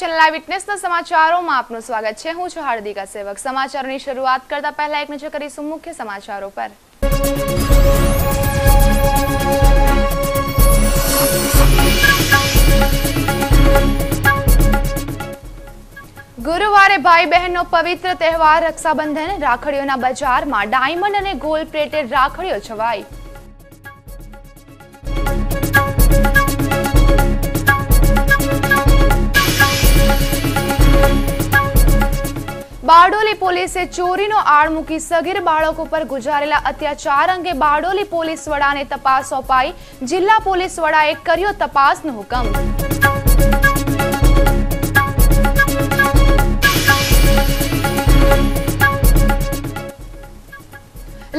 Channel live વિટનેસના સમાચારોમાં આપનું સ્વાગત છે। હું છું હાર્દિકા સેવક। સમાચારોની શરૂઆત કરતા પહેલા એક નજર કરીશું મુખ્ય સમાચારો પર। ગુરુવારે ભાઈ બહેનનો પવિત્ર તહેવાર રક્ષાબંધન। રાખડીઓના બજારમાં ડાયમંડ અને ગોલ્ડ પ્લેટેડ રાખડીઓ છવાઈ। बारडोली પોલીસે ચોરીનો આળ મૂકી સગીર બાળકો પર ગુજારેલા અત્યાચાર અંગે બારડોલી પોલીસ વડાને તપાસ સોંપાઈ। જિલ્લા પોલીસ વડાએ કર્યો તપાસનો હુકમ।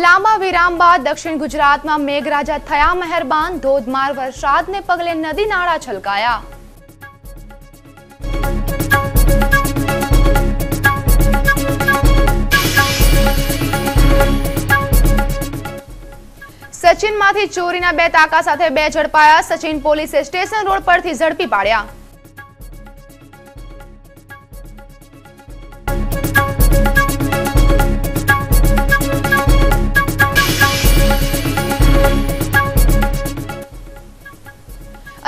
લાંબા વિરામ બાદ દક્ષિણ ગુજરાતમાં મેઘરાજા થયા મહેરબાન। ધોધમાર વરસાદને પગલે નદી નાળા છલકાયા। સચિનમાંથી ચોરીના 2 તાકા સાથે 2 ઝડપાયા। સચિન પોલીસે સ્ટેશન રોડ પરથી ઝડપી પાડ્યા।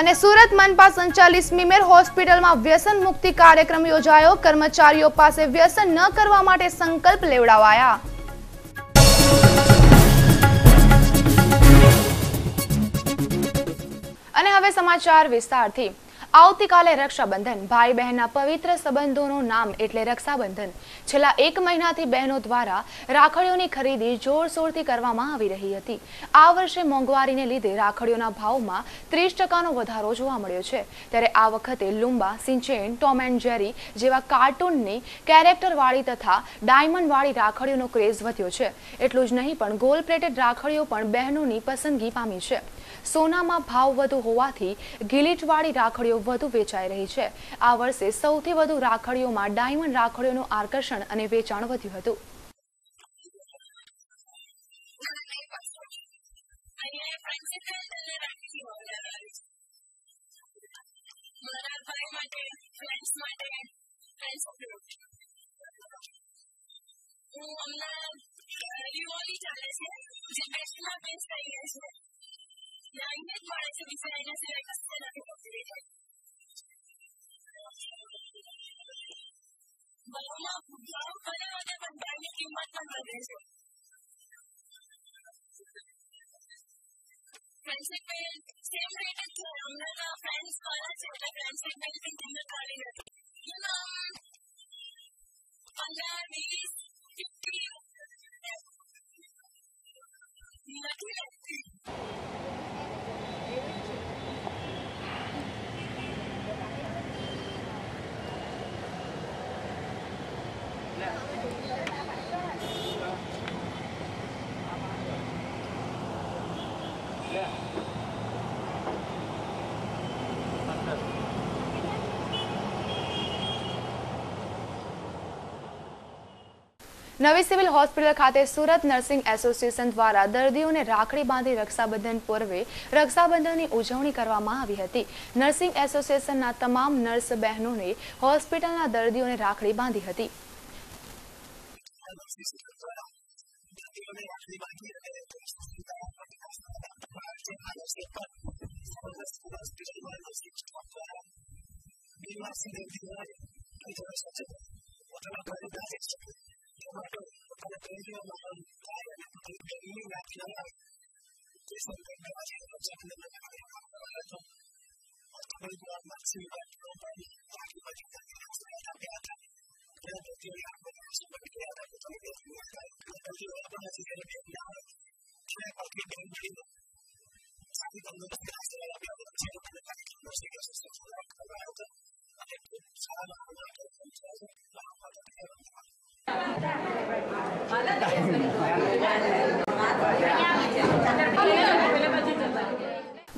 અને સુરત મનપા સંચાલિત સ્મીમેર હોસ્પિટલમાં વ્યસન મુક્તિ કાર્યક્રમ યોજાયો। કર્મચારીઓ પાસે વ્યસન ન કરવા માટે સંકલ્પ લેવડાવાયા। અને હવે સમાચાર વિસ્તારથી। આવતીકાલે રક્ષાબંધન। ભાઈ બહેનના પવિત્ર સંબંધોનું નામ એટલે રક્ષાબંધન। છેલ્લા 1 મહિનાથી બહેનો દ્વારા રાખડીઓની ખરીદી જોરશોરથી કરવામાં આવી રહી હતી। આ વર્ષે મોંઘવારીને લીધે રાખડીઓના ભાવમાં 30% વધારો જોવા મળ્યો છે। ત્યારે આ વખતે લુમ્બા, સિંચેન, ટોમ એન્ડ જેરી જેવા કાર્ટૂનની કેરેક્ટરવાળી તથા ડાયમંડવાળી રાખડીઓનો ક્રેઝ વધ્યો છે। એટલું જ નહીં પણ ગોલ્ડ પ્લેટેડ રાખડીઓ પણ બહેનોની પસંદગી પામી છે। સોનામાં ભાવ વધુ હોવાથી ગિલીટવાળી રાખડીઓ વધુ વેચાઈ રહી છે। આ વર્ષે સૌથી વધુ રાખડીઓમાં ડાયમંડ રાખડીઓનું આકર્ષણ અને વેચાણ વધ્યું હતું। નવી સિવિલ હોસ્પિટલ ખાતે સુરત નર્સિંગ એસોસિએશન દ્વારા દર્દીઓને રાખડી બાંધી રક્ષાબંધન પૂર્વે રક્ષાબંધનની ઉજવણી કરવામાં આવી હતી। નર્સિંગ એસોસિએશનના તમામ નર્સ બહેનોને હોસ્પિટલના દર્દીઓને રાખડી બાંધી હતી।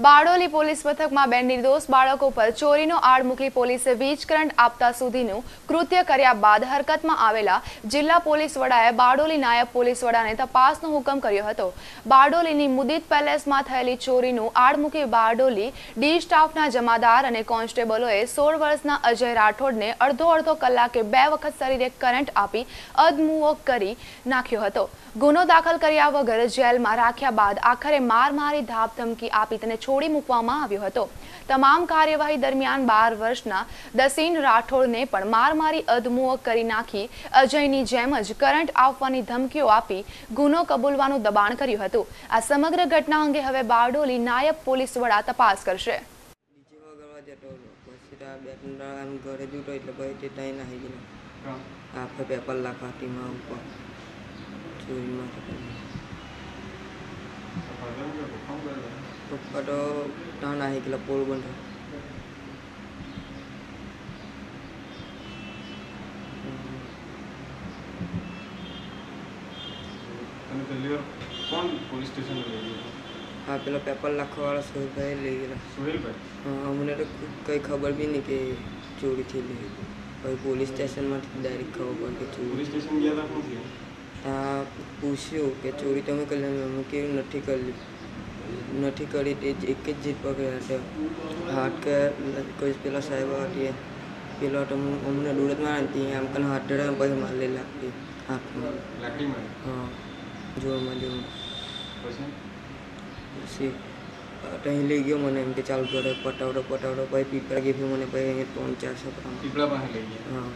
બારડોલી પોલીસ મથકમાં બે નિર્દોષ બાળકો પર ચોરીનો આડ મૂકી પોલીસે વીજ કરંટ આપતા સુધીનું કૃત્ય કર્યા બાદ હરકતમાં આવેલા જિલ્લા પોલીસ વડાએ બારડોલી નાયબ પોલીસ વડાને તપાસનો હુકમ કર્યો હતો. બારડોલીની મુદિત પેલેસમાં થયેલી ચોરીનું આડ મૂકી બારડોલી ડી સ્ટાફના જમાદાર અને કોન્સ્ટેબલોએ 16 વર્ષના અજય રાઠોડને અડધો કલાકે 2 વખત શરીરે કરંટ આપી અધમુઓ કરી નાખ્યો હતો. ગુનો દાખલ કર્યા વગર જેલમાં રાખ્યા બાદ આખરે મારી ધાકધમકી આપી તેને છોડી મૂકવામાં આવ્યો હતો. તમામ કાર્યવાહી દરમિયાન 12 વર્ષના દસીન રાઠોડને પણ મારી અધમુઓ કરી નાખી અજયની જેમ જ કરંટ આપવાની ધમકીઓ આપી ગુનો કબૂલવાનું દબાણ કર્યું હતું. આ સમગ્ર ઘટના અંગે હવે બારડોલી નાયબ પોલીસ વડા તપાસ કરશે. પપ્પા તો ત્યાં નાહી ગયેલા પોરબંદર. હા, પેલા પેપર લખવાવાળા સોહેલભાઈ લઈ ગયેલા. અમને તો કંઈ ખબર બી નહીં કે ચોરી થયેલી. પછી પોલીસ સ્ટેશનમાંથી ડાયરેક્ટ ખબર પડી કે પોલીસ સ્ટેશન ગયા હતા. ત્યાં પૂછ્યું કે ચોરી તમે કરી અમે કેવી નથી કરી તે એક જ જીત પકડ્યા હતા. હાથ કે કોઈ પેલા સાહેબ હતી પેલો તો અમને દૂર જ મારે ત્યાં આમ કરીને હાથ ધરે પછી મારી લાગતી હાથમાં. હા, જોરમાં પછી ત્યાં લઈ ગયો મને એમ કે ચાલુ કરે પટાવડો પછી પીપળા ગયું મને પછી અહીંયા 3-4 પીપળા પાસે લઈ ગયા. હા,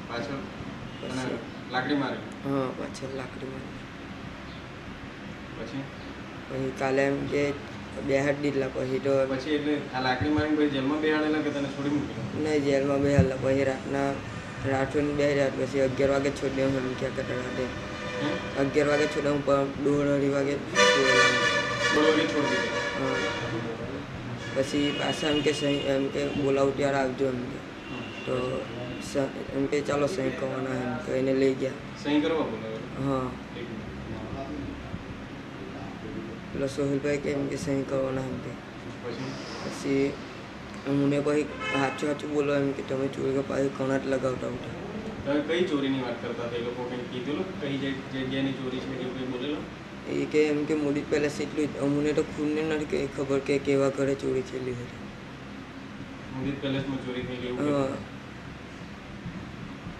પાછળ લાકડી મારી. હા, પાછળ લાકડી મારી. પછી કાલે એમ કે બેહાડ દીધલા પછી તો પછી એટલે આ લાકડી મારીને પછી જેલમાં બેહાડેલા કે તને છોડી મૂકેલા? નહીં, જેલમાં બેહાડલા. પછી રાતના રાઠોડને બેહાડ્યા પછી 11 વાગે છોડી દેવા એમ ક્યાં કરતા રાતે 11 વાગે છોડ્યા હું પણ 2-2:30 વાગે છોડી દીધા. હા, પછી પાછા એમ કે બોલાવું ત્યારે આવજો એમ કે તો એમ કે ચાલો સહી કરવાના એમ કહીને લઈ ગયા. સહી કરવા બોલાવે? હા, પેલા સોહેલભાઈ કે એમ કે સહી કરવાના એમ કે પછી મને પછી સાચું બોલો એમ કે તમે ચોરી કે પાછી કણાટ લગાવતા હતા. તમે કઈ ચોરીની વાત કરતા હતા? એ લોકો કંઈ કીધેલું કઈ જગ્યાની ચોરી છે એવું કંઈ બોલેલો? એ કે એમ કે મોદી પેલેસ એટલું જ. અમને તો ખુદને નથી કંઈ ખબર કે કેવા ઘરે ચોરી થયેલી હતી. મોદી પેલેસમાં ચોરી થયેલી એવું? હા.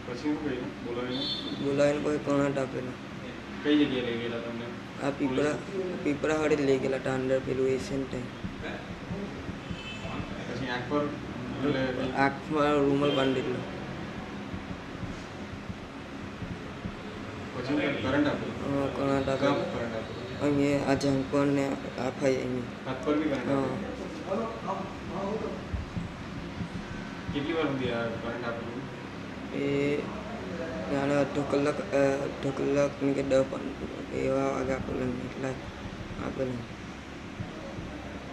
પછી શું કહ્યું? બોલાવીને પછી કણાટ આપેલા. કઈ જગ્યાએ લઈ ગયેલા તમને? આ પીપળા હાડે લઈ ગયેલા હતા અંદર પેલું એશિયન ટાઈમ. પછી આંખ પર આંખમાં રૂમાલ બાંધેલો. પછી કરંટ આપેલો? હા, કણાટ આપેલો. કરંટ આપેલો અહીંયા આ ઝંપર ને આ ફાઈ અહીંયા હાથ પર બી કરંટ આપેલો? કેટલી વાર સુધી આ કરંટ આપેલું? એ જાણે અડધો કલાક ને કે 10-15 એવા વાગે આપેલા એટલા આપેલા.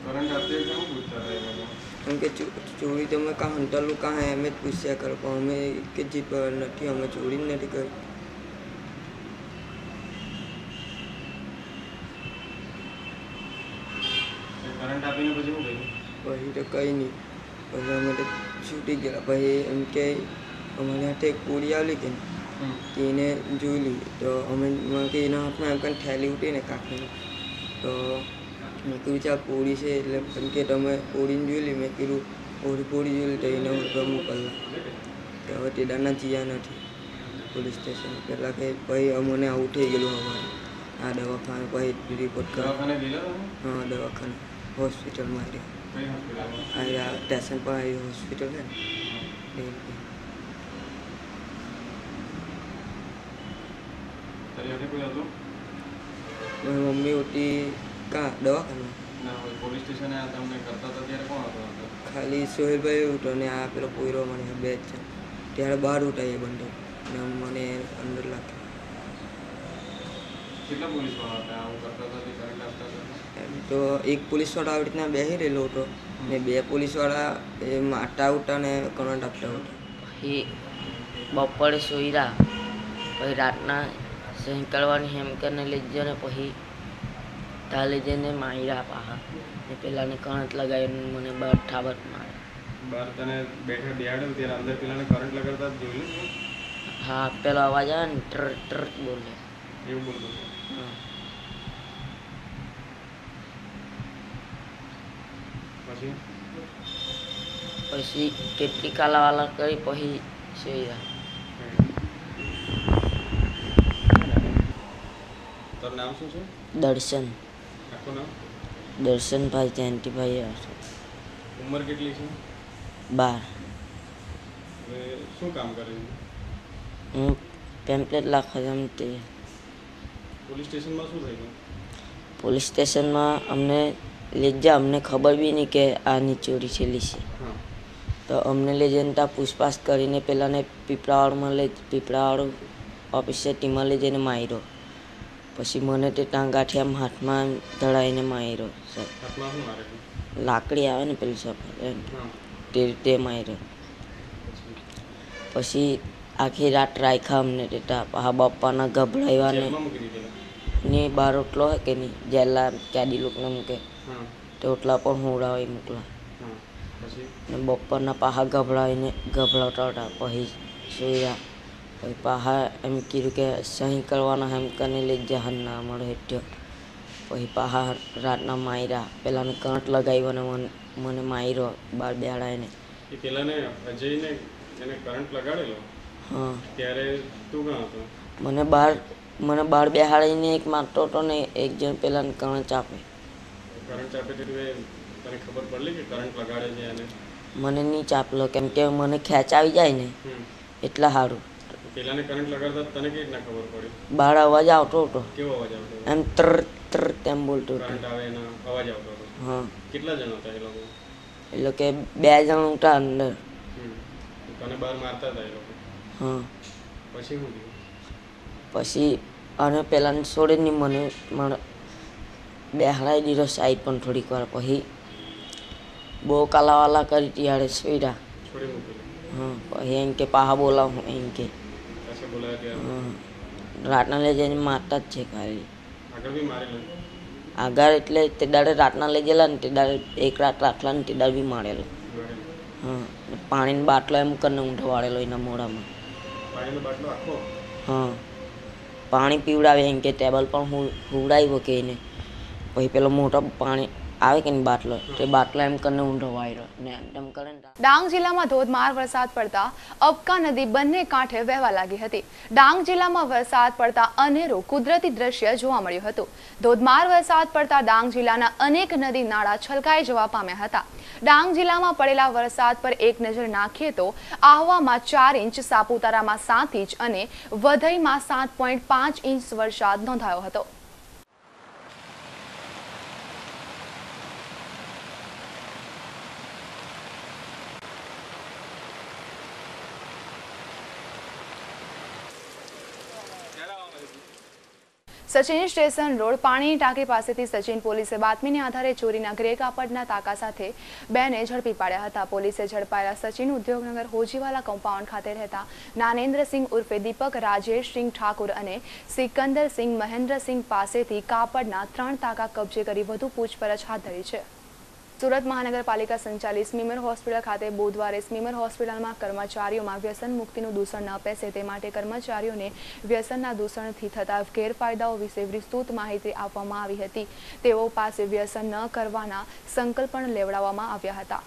કરંટ આપીએ કેમ પૂછતા હતા એ લોકો? કેમ કે ચોરી તમે કાં હંટાલું કાં એમ જ પૂછ્યા કરો પણ અમે એક જ જીત નથી, અમે ચોરી જ નથી કરી. કરંટ આપીને પછી શું કહ્યું? પછી તો કંઈ નહીં. પછી અમે તો છૂટી ગયેલા. પછી એમ કે અમારી હાથે એક પૂરી આવેલી કે એને જોઈ લીધી તો અમે કે એના હાથમાં એમ કંઈ થેલી ઉઠીને કાકીને તો મેં કીધું ચાલ પૂરી છે એટલે એમ કે તમે પૂરીને જોઈ લી. મેં કીધું પૂરી જોઈ લી તો એને હોટલ મોકલલા કે હવે તેડાના જીયા નથી પોલીસ સ્ટેશન. પહેલાં કે પછી અમને આવું થઈ ગયેલું અમારે આ દવાખાને પછી રિપોર્ટ કરવા. દવાખાને ગયેલા તમે? હા, દવાખાને હોસ્પિટલમાં કઈ હોસ્પિટલમાં? અહીંયા સ્ટેશન પર આવી હોસ્પિટલ છે ને. તારી હાથે કોઈ હતું? મારી મમ્મી હોતી કાં દવાખાને? ના, પોલીસ સ્ટેશને આ તમને કરતા હતા ત્યારે કોણ હતો અંદર? ખાલી સોહેલભાઈ ઉઠો ને આ પેલો પોયરો મને 2 જ છે. ત્યારે બહાર ઉઠાય એ બંને ને મને અંદર લાગ્યો. કેટલા પોલીસવાળા હતા આવું કરતા હતા? કરંટ આપતા હતા? એમ તો એક પોલીસવાળા આવી રીતના બેસી રહેલો હતો ને 2 પોલીસવાળા એ મારતા ઉઠતા ને કરંટ આપતા હતા. પછી બપોરે સોયરા પછી રાતના સહી કરવાની હેમ કરીને લઈ ગયો ને પછી ત્યાં લઈ જઈને માર્યા પાહા ને પેલાને કરંટ લગાવીને મને બહાર ઠાબત મારે. બહાર તને બેઠા બેહાડે ત્યારે અંદર પેલાને કરંટ લગાડતા જ જોયું? હા, પેલો અવાજ આવે ને ટ્ર ટ્ર બોલે એવું બોલતો? હા. પછી પછી કેટલી કાલાવાલા કરી પછી સહી. તારું નામ શું છે? દર્શન. આખું નામ? દર્શનભાઈ જયંતિભાઈ. ઉંમર કેટલી છે? 12. હવે શું કામ કરે છે? હું પેમ્પલેટ લખવા એમ તે. પોલીસ સ્ટેશનમાં શું થયું? પોલીસ સ્ટેશનમાં અમને લઈ ગયા. અમને ખબર બી નહીં કે આની ચોરી છેલ્લી છે. હા. તો અમને લઈ જઈને ત્યાં પૂછપાછ કરીને પેલાને પીપળાવાળું ઓફિસે ટીમમાં લઈ જઈને માર્યો. પછી મને તે ટાંગાઠિયામાં હાથમાં ધડાઈને માર્યો. હાથમાં શું મારે છે? લાકડી આવે ને પેલી સફેદ એમ હા. તે માર્યો. પછી આખી રાત રાખ્યા અમને તેટા. હા, બપ્પાના ગભરાવ્યા ને જેલમાં મૂકી દીધેલા? ને બાર ઓટલો હોય કે નહીં, જેલા કેદી લોકોને મૂકે હા. તે ઓટલા પણ હુવડાવી મોકલા. હા. પછી ને બપોરના પાહા ગભરાવતા હતા. પછી સોયા. પછી પાહા એમ કીધું કે સહી કરવાના એમ કરીને લઈ જહા ના મળે હેઠ્યો. પછી પાહા રાતના માર્યા. પેલાને કરંટ લગાવ્યો ને મને માર્યો બાર બેહાડાઈને. એ પેલાને અજયને એને કરંટ લગાડેલો હા. ત્યારે તું ક્યાં હતો? મને બાર બેહાડીને એક મારતો હતો ને એક જણ પેલાને કરંટ આપે. કરંટ આપે ત્યારે તને ખબર પડલી કે કરંટ લગાડે છે એને? મને નહીં ચાપલો કેમ કે મને ખેંચ આવી જાય ને એટલા સારું. પેલાને કરંટ લગાડતા તને કેવી રીતના ખબર પડી? બાર અવાજ આવતો હતો. કેવો અવાજ આવતો? એમ ત્ર ત્ર તેમ બોલતો હતો. કરંટ આવે એનો અવાજ આવતો હતો? હા. કેટલા જણ હતા એ લોકો? એટલે કે 2 જણ હતા અંદર. તને બહાર મારતા હતા એ લોકો? હા. પછી શું થયું? પછી અને પેલાને છોડે નહીં મને બેહાડાઈ દીધો સાઈડ પણ થોડીક વાર. પછી બહુ કાલાવાલા કરી ત્યારે સ્વીડા. છોડી મૂકેલી? હા. પછી એમ કે પાહા બોલાવું એમ કે. પાછા બોલાવ્યા ત્યારે? હા. રાતના લઈ જઈને મારતા જ છે ખાલી. આગળ બી મારેલો? આગળ એટલે તે દાડે રાતના લઈ ગયેલા ને તે દાડે એક રાત રાખલા ને તે દાડે બી મારેલો. હા. પાણીનો બાટલો એમ કરીને ઊંધો વાળેલો એના મોઢામાં. પાણીનો બાટલો આખો? હા. પાણી પીવડાવે એમ કે ટેબલ પણ હુવડાવ્યો કે એને. પછી પેલો મોટો પાણી આવે કે નહીં બાટલો, તે બાટલો એમ કરીને ઊંધો વાળ્યો ને એમ કરે ને. ડાંગ જિલ્લામાં ધોધમાર વરસાદ પડતા અબકા નદી બંને કાંઠે વહેવા લાગી હતી. ડાંગ જિલ્લામાં વરસાદ પડતા અનેરું કુદરતી દ્રશ્ય જોવા મળ્યું હતું. ધોધમાર વરસાદ પડતા ડાંગ જિલ્લાના અનેક નદી નાળા છલકાઈ જવા પામ્યા હતા. ડાંગ જિલ્લામાં પડેલા વરસાદ પર એક નજર નાખીએ તો આહવામાં 4 ઇંચ, સાપુતારામાં 7 ઇંચ અને વધઈમાં 7.5 ઇંચ વરસાદ નોંધાયો હતો. સચિન સ્ટેશન રોડ પાણીની ટાંકી પાસેથી સચિન પોલીસે બાતમીને આધારે ચોરીના ગ્રે કાપડના તાકા સાથે 2 ને ઝડપી પાડ્યા હતા. પોલીસે ઝડપાયેલા સચિન ઉદ્યોગનગર હોજીવાલા કમ્પાઉન્ડ ખાતે રહેતા નાનેન્દ્રસિંહ ઉર્ફે દીપક રાજેશસિંહ ઠાકુર અને સિકંદરસિંહ મહેન્દ્રસિંહ પાસેથી કાપડના 3 તાકા કબજે કરી વધુ પૂછપરછ હાથ ધરી છે. સુરત મહાનગરપાલિકા સંચાલિત સ્મીમેર હોસ્પિટલ ખાતે બુધવારે સ્મીમેર હોસ્પિટલમાં કર્મચારીઓમાં વ્યસન મુક્તિનું દૂષણ ન પેસે તે માટે કર્મચારીઓને વ્યસનના દૂષણથી થતા ગેરફાયદાઓ વિશે વિસ્તૃત માહિતી આપવામાં આવી હતી. તેઓ પાસે વ્યસન ન કરવાના સંકલ્પ પણ લેવડાવવામાં આવ્યા હતા.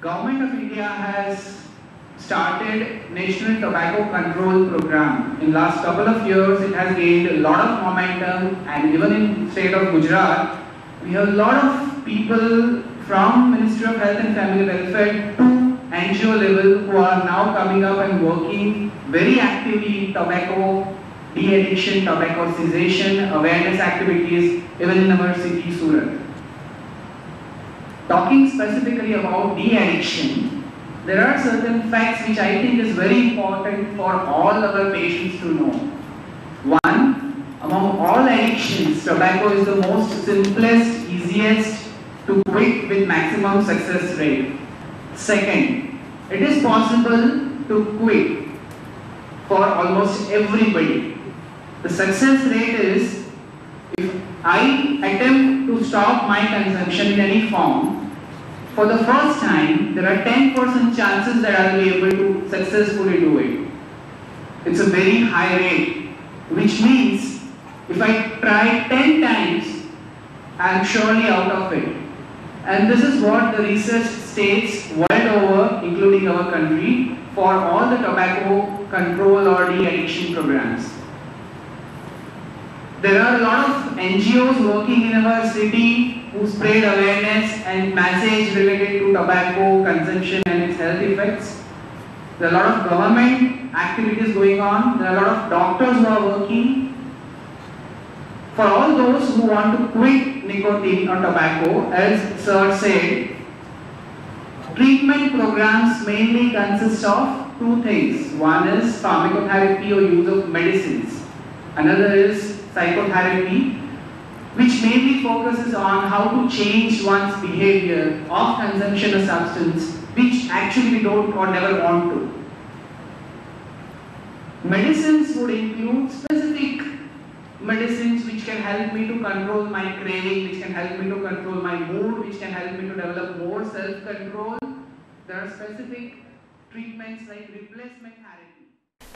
Government of India has started National Tobacco Control Program. In last couple of years, it has gained a lot of momentum, and even in state of Gujarat, we have a lot of people from Ministry of Health and Family Welfare to NGO level who are now coming up and working very actively in tobacco de-addiction, tobacco cessation, awareness activities, even in our city, Surat. Talking specifically about de-addiction, there are certain facts which I think is very important for all our patients to know. One, among all addictions, tobacco is the most simplest, easiest to quit with maximum success rate. Second, it is possible to quit for almost everybody. The success rate is, if I attempt to stop my consumption in any form, for the first time, there are 10% chances that I will be able to successfully do it. It's a very high rate, which means if I try 10 times, I am surely out of it. And this is what the research states world over, including our country, for all the tobacco control or de-addiction programs. There are a lot of NGOs working in our city who spread awareness and message related to tobacco consumption and its health effects. There are a lot of government activities going on. There are a lot of doctors who are working. For all those who want to quit nicotine or tobacco, as Sir said, treatment programs mainly consist of two things. One is pharmacotherapy or use of medicines. Another is psychotherapy, which mainly focuses on how to change one's behavior of consumption of substance which actually we don't or never want to. Medicines would include specific medicines which can help me to control my craving, which can help me to control my mood, which can help me to develop more self-control. There are specific treatments like replacement therapy.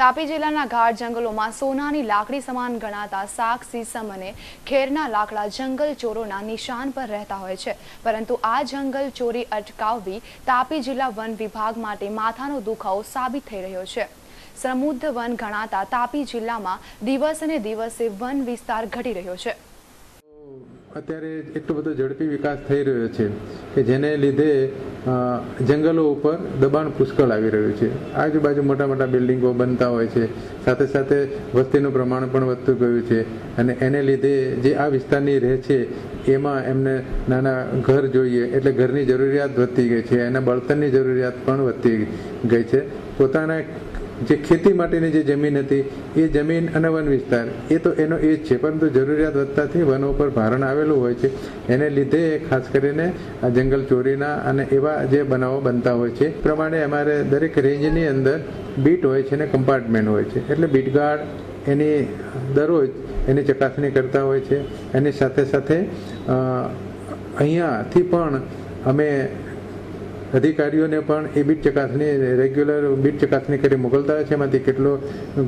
Tapi જિલ્લાના ગાઢ જંગલોમાં સોનાની લાકડી સમાન ગણાતા સાગ સીસમ અને ખેરના લાકડા જંગલ ચોરોના નિશાન પર રહેતા હોય છે, પરંતુ આ જંગલ ચોરી અટકાવવી તાપી જિલ્લા વન વિભાગ માટે માથાનો દુખાવો સાબિત થઈ રહ્યો છે. સમૃદ્ધ વન ગણાતા તાપી જિલ્લામાં દિવસે દિવસે વન વિસ્તાર ઘટી રહ્યો છે. અત્યારે એટલો બધો ઝડપી વિકાસ થઈ રહ્યો છે કે જેને લીધે જંગલો ઉપર દબાણ પુષ્કળ આવી રહ્યું છે. આજુબાજુ મોટા મોટા બિલ્ડિંગો બનતા હોય છે, સાથે સાથે વસ્તીનું પ્રમાણ પણ વધતું ગયું છે અને એને લીધે જે આ વિસ્તારની રહે છે એમાં એમને નાના ઘર જોઈએ એટલે ઘરની જરૂરિયાત વધતી ગઈ છે, એના બળતણની જરૂરિયાત પણ વધતી ગઈ છે. પોતાના જે ખેતી માટેની જે જમીન હતી એ જમીન અને વન વિસ્તાર એ તો એનો એ જ છે, પરંતુ જરૂરિયાત વધતાથી વનો ઉપર ભારણ આવેલું હોય છે. એને લીધે ખાસ કરીને આ જંગલ ચોરીના અને એવા જે બનાવો બનતા હોય છે. પ્રમાણે અમારે દરેક રેન્જની અંદર બીટ હોય છે અને કમ્પાર્ટમેન્ટ હોય છે, એટલે બીટગાર્ડ એની દરરોજ એની ચકાસણી કરતા હોય છે. એની સાથે સાથે અહીંયાથી પણ અમે અધિકારીઓને પણ એ બીટ ચકાસણી રેગ્યુલર બીટ ચકાસણી કરી મોકલતા હોય છે. એમાંથી કેટલો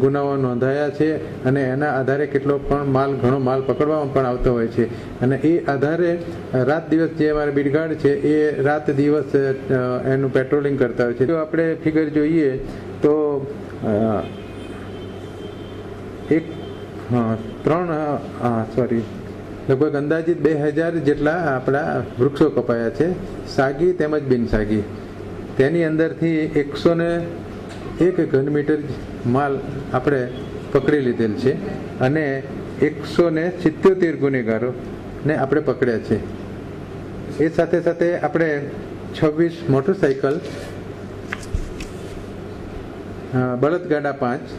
ગુનાઓ નોંધાયા છે અને એના આધારે કેટલો પણ ઘણો માલ પકડવામાં પણ આવતો હોય છે. અને એ આધારે રાત દિવસ જે અમારા બીટગાર્ડ છે એ રાત દિવસ એનું પેટ્રોલિંગ કરતા હોય છે. જો આપણે ફિગર જોઈએ તો લગભગ અંદાજિત 2000 જેટલા આપણા વૃક્ષો કપાયા છે, સાગી તેમજ બિનસાગી. તેની અંદરથી 101 ઘનમીટર માલ આપણે પકડી લીધેલ છે અને 177 ગુનેગારોને આપણે પકડ્યા છે. એ સાથે સાથે આપણે 26 મોટરસાઇકલ, બળદગાડા 5,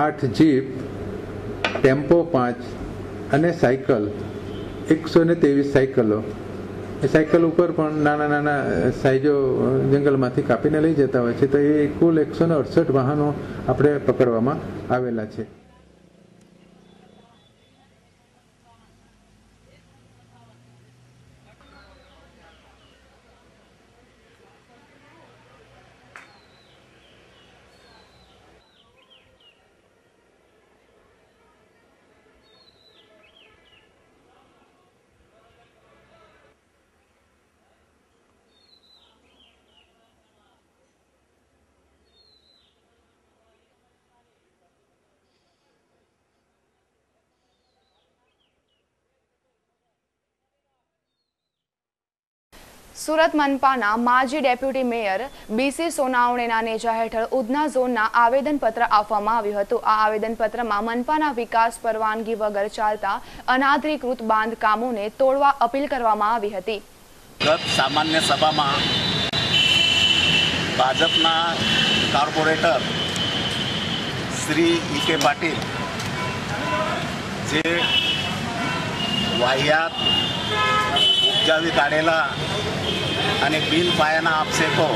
8 જીપ, ટેમ્પો 5 અને સાયકલ 123 સાયકલો. એ સાયકલ ઉપર પણ નાના નાના સાઈજો જંગલમાંથી કાપીને લઈ જતા હોય છે. તો એ કુલ 168 વાહનો આપણે પકડવામાં આવેલા છે. સુરત મનપાના માજી ડેપ્યુટી મેયર બીસી સોનાવણેના નેજા હેઠળ ઉધના ઝોનના આવેદનપત્ર આપવામાં આવ્યું હતું. આ આવેદનપત્રમાં મનપાના વિકાસ પરવાનગી વગર ચાલતા અનાધિકૃત બાંધકામોને તોડવા અપીલ કરવામાં આવી હતી. ગત સામાન્ય સભામાં ભાજપના કોર્પોરેટર શ્રી ઈ.કે. પાટીલ જે વાહિયાત ઉપજાવી કાઢેલા અને બિન પાયાના આક્ષેપો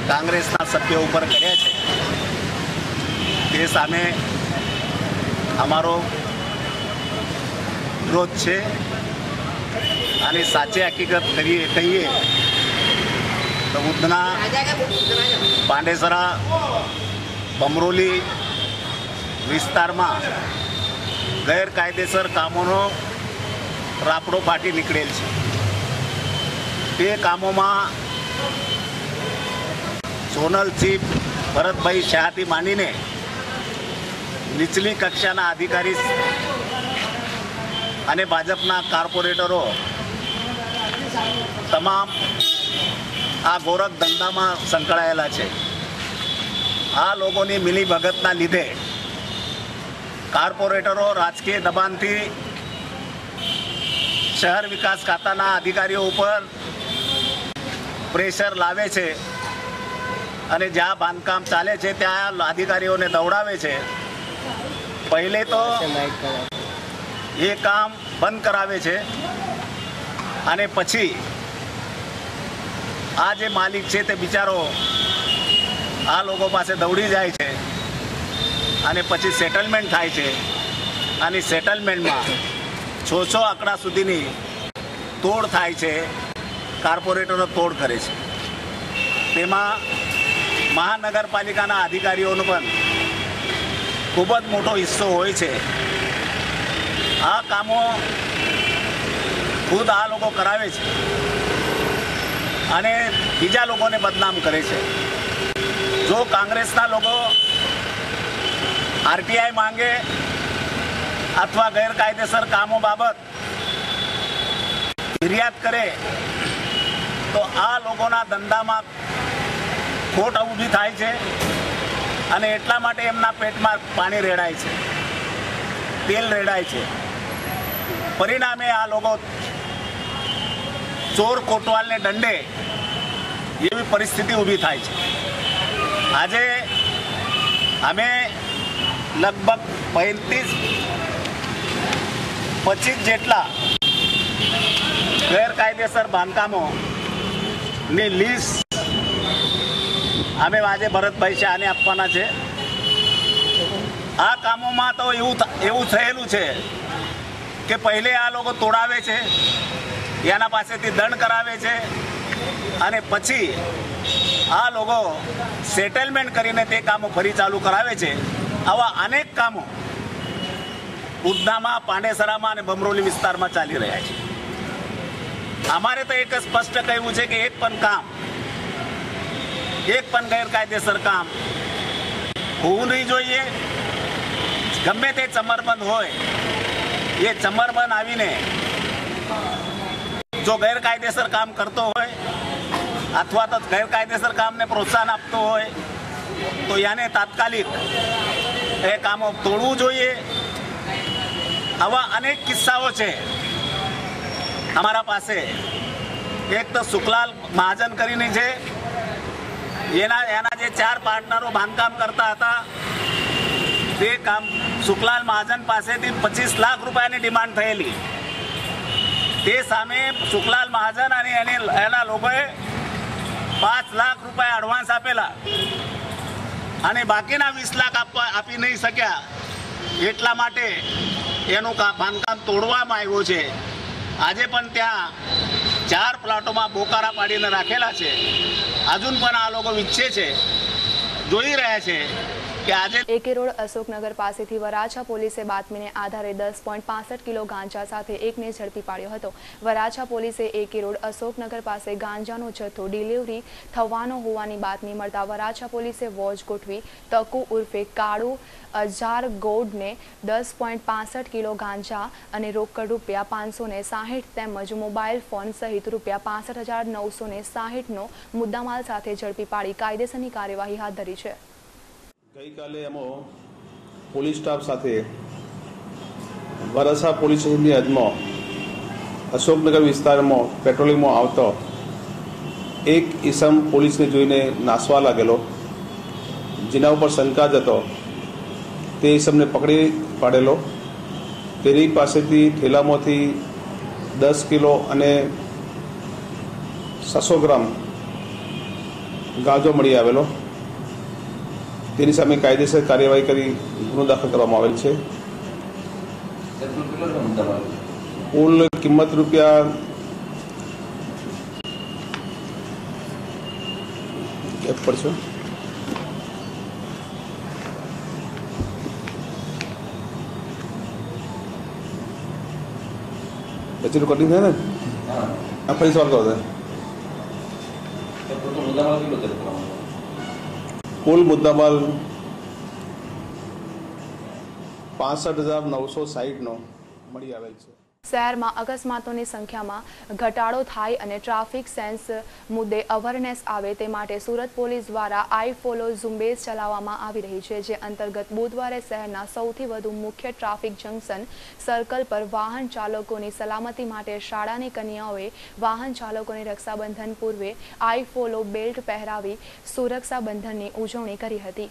કોંગ્રેસના સભ્યો ઉપર કર્યા છે તે સામે અમારો વિરોધ છે. અને સાચી હકીકત કહીએ તો ઉધના, પાંડેસરા, બમરોલી વિસ્તારમાં ગેરકાયદેસર કામોનો રાપડો ફાટી નીકળેલ છે. તે કામોમાં ઝોનલ ચીફ ભરતભાઈ શાહથી માંડીને નીચલી કક્ષાના અધિકારી અને ભાજપના કોર્પોરેટરો તમામ આ ગોરખ ધંધામાં સંકળાયેલા છે. આ લોકોની મિલીભગતના લીધે કોર્પોરેટરો રાજકીય દબાણથી શહેર વિકાસ ખાતાના અધિકારીઓ ઉપર પ્રેશર લાવે છે અને જ્યાં બાંધકામ ચાલે છે ત્યાં અધિકારીઓને દોડાવે છે. પહેલે તો એ કામ બંધ કરાવે છે અને પછી આ જે માલિક છે તે બિચારો આ લોકો પાસે દોડી જાય છે અને પછી સેટલમેન્ટ થાય છે. અને સેટલમેન્ટમાં 6 આંકડા સુધીની તોડ થાય છે. કોર્પોરેટરો તોડ કરે છે. તેમાં મહાનગરપાલિકાના અધિકારીઓનો પણ ખૂબ જ મોટો હિસ્સો હોય છે. આ કામો ખુદ આ લોકો કરાવે છે અને બીજા લોકોને બદનામ કરે છે. જો કોંગ્રેસના લોકો આરટીઆઈ માંગે અથવા ગેરકાયદેસર કામો બાબત ફરિયાદ કરે તો આ લોકોના ધંધામાં ખોટ ઊભી થાય છે અને એટલા માટે એમના પેટમાં પાણી રેડાય છે, તેલ રેડાય છે. પરિણામે આ લોકો ચોર કોટવાલને દંડે એવી પરિસ્થિતિ ઊભી થાય છે. આજે અમે લગભગ 25 જેટલા ગેરકાયદેસર બાંધકામોની લિસ્ટ અમે આજે ભરતભાઈ શાહને આપવાના છે. આ કામોમાં તો એવું થયેલું છે કે પહેલે આ લોકો તોડાવે છે, એના પાસેથી દંડ કરાવે છે અને પછી આ લોકો સેટલમેન્ટ કરીને તે કામો ફરી ચાલુ કરાવે છે. આવા અનેક કામો ઉધનામાં, પાંડેસરામાં અને બમરોલી વિસ્તારમાં ચાલી રહ્યા છે. અમારે તો એક સ્પષ્ટ કહેવું છે કે એક પણ ગેરકાયદેસર કામ હોવું નહીં જોઈએ. ગમે તે ચમરબંધ હોય એ ચમરબંધ આવીને જો ગેરકાયદેસર કામ કરતો હોય અથવા તો ગેરકાયદેસર કામને પ્રોત્સાહન આપતો હોય તો એને તાત્કાલિક એ કામો તોડવું જોઈએ. આવા અનેક કિસ્સાઓ છે અમારા પાસે. એક તો સુખલાલ મહાજન કરીને છે, એના જે 4 પાર્ટનરો બાંધકામ કરતા હતા તે કામ સુખલાલ મહાજન પાસેથી 25 લાખ રૂપિયાની ડિમાન્ડ થયેલી. તે સામે સુખલાલ મહાજન અને એના લોકોએ 5 લાખ રૂપિયા એડવાન્સ આપેલા અને બાકીના 20 લાખ આપી નહીં શક્યા. એટલા માટે એનું બાંધકામ તોડવામાં આવ્યું છે. આજે પણ ત્યાં 4 પ્લાટોમાં બોકારા પાડીને રાખેલા છે. હજુ પણ આ લોકો ઈચ્છે છે, જોઈ રહ્યા છે કે આજે એકે રોડ અશોકનગર પાસેથી વરાછા પોલીસે બાતમીને આધારે 10.65 કિલો ગાંજા સાથે એકને ઝડપી પાડ્યો હતો. વરાછા પોલીસે એકે રોડ અશોકનગર પાસે ગાંજાનો જથ્થો ડિલિવરી થવાનો હોવાની બાતમી મળતા વરાછા પોલીસે વોચ ગોઠવી તકુ ઉર્ફે કાળુ અજારગોડને 10.65 કિલો ગાંજા અને રોકડ રૂપિયા 560 તેમજ મોબાઈલ ફોન સહિત રૂપિયા 65,960નો મુદ્દામાલ સાથે ઝડપી પાડી કાયદેસરની કાર્યવાહી હાથ ધરી છે. ગઈકાલે અમે પોલીસ સ્ટાફ સાથે વરાછા પોલીસ સ્ટેશનની હદમાં અશોકનગર વિસ્તારમાં પેટ્રોલિંગમાં આવતો એક ઈસમ પોલીસને જોઈને નાસવા લાગેલો, જેના ઉપર શંકા જતો તે ઈસમને પકડી પાડેલો. તેની પાસેથી ઠેલામાંથી 10 કિલો અને 600 ગ્રામ ગાંજો મળી આવેલો, તેની સામે કાયદેસર કાર્યવાહી કરી ગુનો દાખલ કરવામાં આવેલ છે. કુલ કિંમત રૂપિયા પર છે. પછી કટિંગ થાય ને આ ફરી સવાલ કરો. કુલ મુદ્દામાલ 65,960 મળી આવેલ છે. શહેરમાં અકસ્માતોની સંખ્યામાં ઘટાડો થાય અને ટ્રાફિક સેન્સ મુદ્દે અવેરનેસ આવે તે માટે સુરત પોલીસ દ્વારા આઈ ફોલો ઝુંબેશ ચલાવવામાં આવી રહી છે, જે અંતર્ગત બુધવારે શહેરના સૌથી વધુ મુખ્ય ટ્રાફિક જંકશન સર્કલ પર વાહન ચાલકોની સલામતી માટે શાળાની કન્યાઓએ વાહન ચાલકોને રક્ષાબંધન પૂર્વે આઈ ફોલો બેલ્ટ પહેરાવી સુરક્ષા બંધનની ઉજવણી કરી હતી.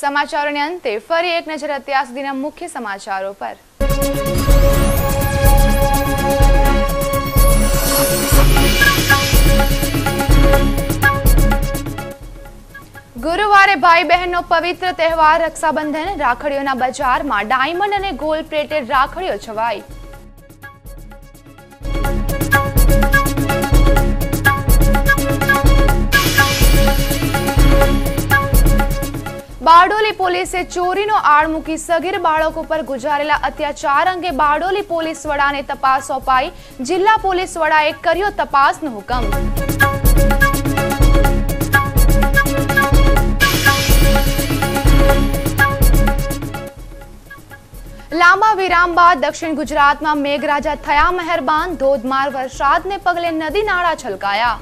સમાચારોને અંતે ફરી એક નજર અત્યાર સુધીના મુખ્ય સમાચારો પર. ગુરુવારે ભાઈ બહેનનો પવિત્ર તહેવાર રક્ષાબંધન. રાખડીઓના બજારમાં ડાયમંડ અને ગોલ્ડ પ્લેટેડ રાખડીઓ છવાઈ. બારડોલી પોલીસે ચોરીનો આળ મૂકી સગીર બાળકો પર ગુજારેલા અત્યાચાર અંગે બારડોલી પોલીસ વડાને તપાસ સોંપાઈ. જિલ્લા પોલીસ વડાએ કર્યો તપાસનો હુકમ. લાંબા વિરામ બાદ દક્ષિણ ગુજરાતમાં મેઘરાજા થયા મહેરબાન. ધોધમાર વરસાદને પગલે નદી નાળા છલકાયા.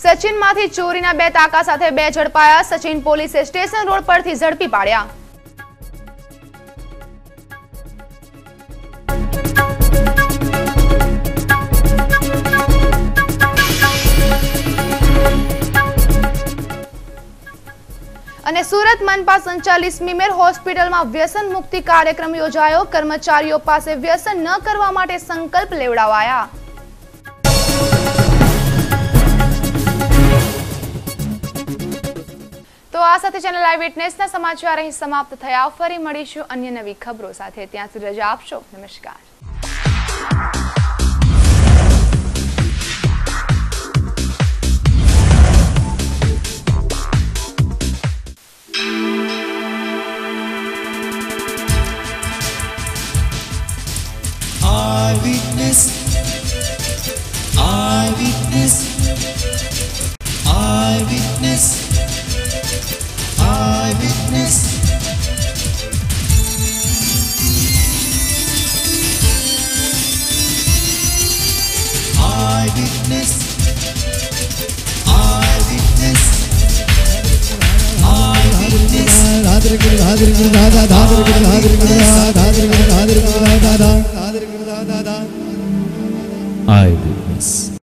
સચિનમાંથી ચોરીના 2 તાકા સાથે 2 ઝડપાયા. સચિન પોલીસે સ્ટેશન રોડ પરથી ઝડપી પાડ્યા. અને સુરત મનપા સંચાલિત સ્મીમેર હોસ્પિટલમાં વ્યસન મુક્તિ કાર્યક્રમ યોજાયો. કર્મચારીઓ પાસે વ્યસન ન કરવા માટે સંકલ્પ લેવડાવાયા. તો આ સાથે ચેનલ લાઈવ વિટનેસના સમાચાર અહીં સમાપ્ત થયા. ફરી મળીશું અન્ય નવી ખબરો સાથે. ત્યાં સુધી રજા આપશો. નમસ્કાર. Eyewitness, eyewitness, eyewitness, eyewitness. Eyewitness, eyewitness, eyewitness. Eyewitness.